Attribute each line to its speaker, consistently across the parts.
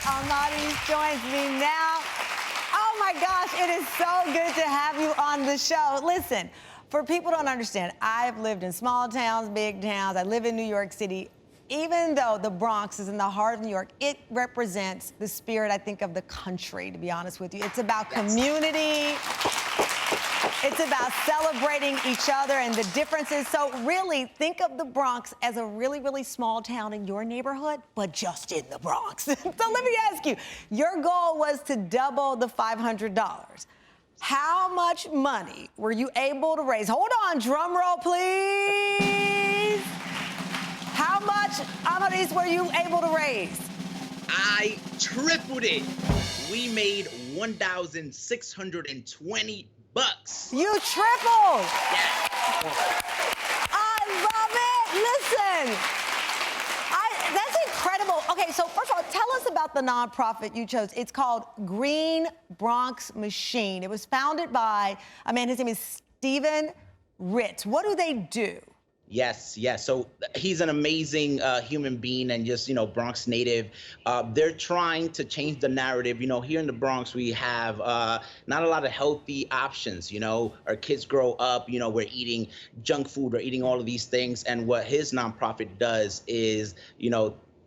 Speaker 1: Amaurys joins me now. Oh my gosh, it is so good to have you on the show. Listen, for people who don't understand, I've lived in small towns, big towns. I live in New York City. Even though the Bronx is in the heart of New York, it represents the spirit, I think, of the country, to be honest with you. It's about community. It's about celebrating each other and the differences. So really, think of the Bronx as a really, really small town in your neighborhood, but just in the Bronx. So let me ask you, your goal was to double the $500. How much money were you able to raise? Hold on, drum roll, please. How much, Amaurys, were you able to raise?
Speaker 2: I tripled it. We made $1,620.
Speaker 1: You tripled.
Speaker 2: Yes.
Speaker 1: I love it. Listen, that's incredible. Okay, so first of all, tell us about the nonprofit you chose. It's called Bronx Machine. It was founded by a man, his name is Stephen Ritz. What do they do?
Speaker 2: Yes. So he's an amazing human being and just, Bronx native. They're trying to change the narrative. Here in the Bronx, we have not a lot of healthy options. Our kids grow up, we're eating junk food, we're eating all of these things. And what his nonprofit does is,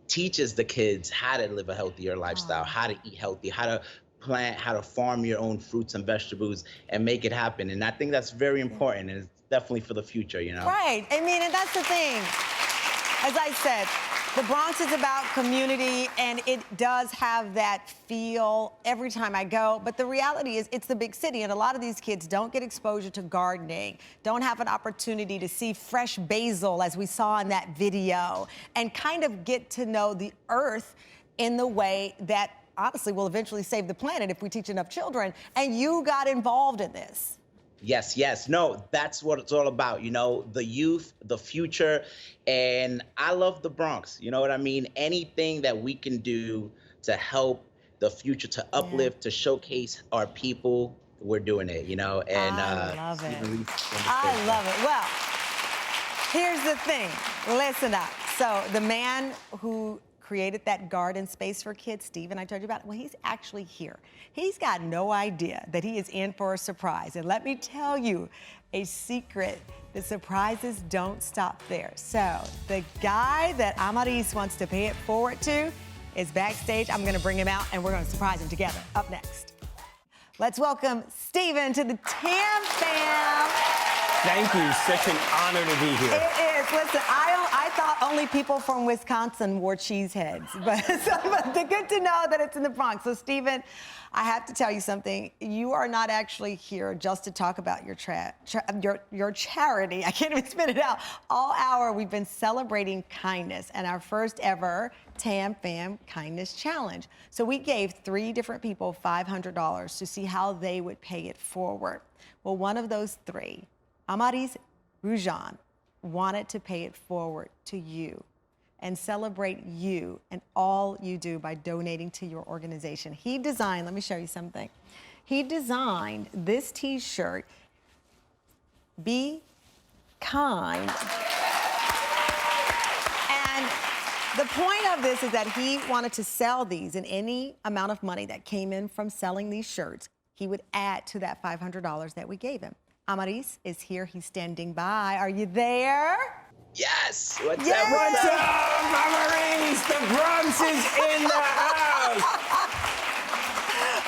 Speaker 2: teaches the kids how to live a healthier lifestyle, how to eat healthy, how to plant, how to farm your own fruits and vegetables and make it happen. And I think that's very important. And it's definitely for the future,
Speaker 1: Right. I mean, and that's the thing. As I said, the Bronx is about community, and it does have that feel every time I go. But the reality is it's the big city, and a lot of these kids don't get exposure to gardening, don't have an opportunity to see fresh basil, as we saw in that video, and kind of get to know the earth in the way that honestly will eventually save the planet if we teach enough children. And you got involved in this.
Speaker 2: Yes. No, that's what it's all about. The youth, the future. And I love the Bronx. You know what I mean? Anything that we can do to help the future, to uplift, to showcase our people, we're doing it, And
Speaker 1: I love it. I love it. Well, here's the thing. Listen up. So the man who created that garden space for kids, Stephen, I told you about it. Well, he's actually here. He's got no idea that he is in for a surprise. And let me tell you a secret. The surprises don't stop there. So the guy that Amaurys wants to pay it forward to is backstage. I'm gonna bring him out and we're gonna surprise him together. Up next. Let's welcome Stephen to the Tam Fam.
Speaker 3: Thank you. Such an honor to be here.
Speaker 1: It is. Listen, I thought only people from Wisconsin wore cheese heads, but good to know that it's in the Bronx. So, Stephen, I have to tell you something. You are not actually here just to talk about your charity. I can't even spit it out. All hour, we've been celebrating kindness and our first ever Tam Fam Kindness Challenge. So we gave 3 different people $500 to see how they would pay it forward. Well, one of those 3, Amaurys Grullon, wanted to pay it forward to you and celebrate you and all you do by donating to your organization. He designed, let me show you something. He designed this T-shirt, Be Kind. And the point of this is that he wanted to sell these, and any amount of money that came in from selling these shirts, he would add to that $500 that we gave him. Amaurys is here. He's standing by. Are you there?
Speaker 2: Yes. What's
Speaker 3: up, Amaurys? The Bronx is in the house.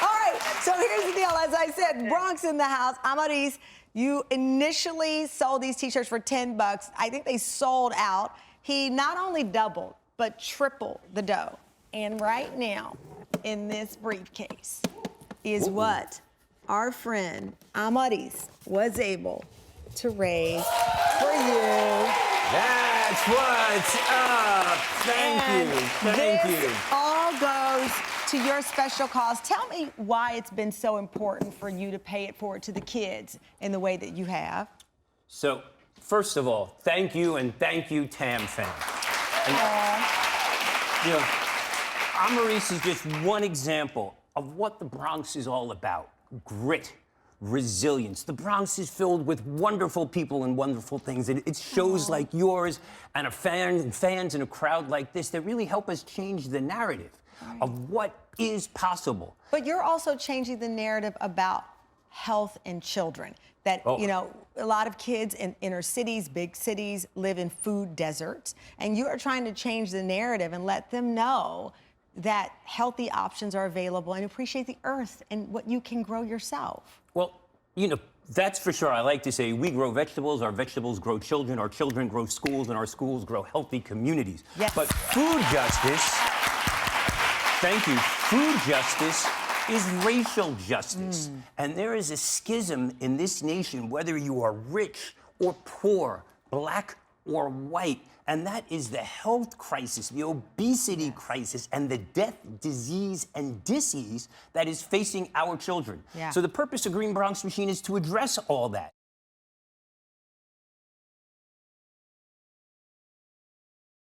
Speaker 1: All right. So here's the deal. As I said, Bronx in the house. Amaurys, you initially sold these T-shirts for $10. I think they sold out. He not only doubled, but tripled the dough. And right now, in this briefcase, is what our friend Amaurys was able to raise for you.
Speaker 3: That's what's up. Thank you.
Speaker 1: This all goes to your special cause. Tell me why it's been so important for you to pay it forward to the kids in the way that you have.
Speaker 3: So, first of all, thank you, and thank you, Tam Fam. Amaurys is just one example of what the Bronx is all about. Grit, resilience. The Bronx is filled with wonderful people and wonderful things. And it's shows like yours and fans and a crowd like this that really help us change the narrative. of what is possible.
Speaker 1: But you're also changing the narrative about health and children. That, you know, a lot of kids in inner cities, big cities, live in food deserts. And you are trying to change the narrative and let them know that healthy options are available and appreciate the earth and what you can grow yourself.
Speaker 3: Well, you know, that's for sure. I like to say we grow vegetables, our vegetables grow children, our children grow schools, and our schools grow healthy communities.
Speaker 1: Yes.
Speaker 3: But food justice, thank you, food justice is racial justice. And there is a schism in this nation, whether you are rich or poor, black or white. And that is the health crisis, the obesity crisis, and the death, disease, and disease that is facing our children.
Speaker 1: Yeah.
Speaker 3: So the purpose of Green Bronx Machine is to address all that.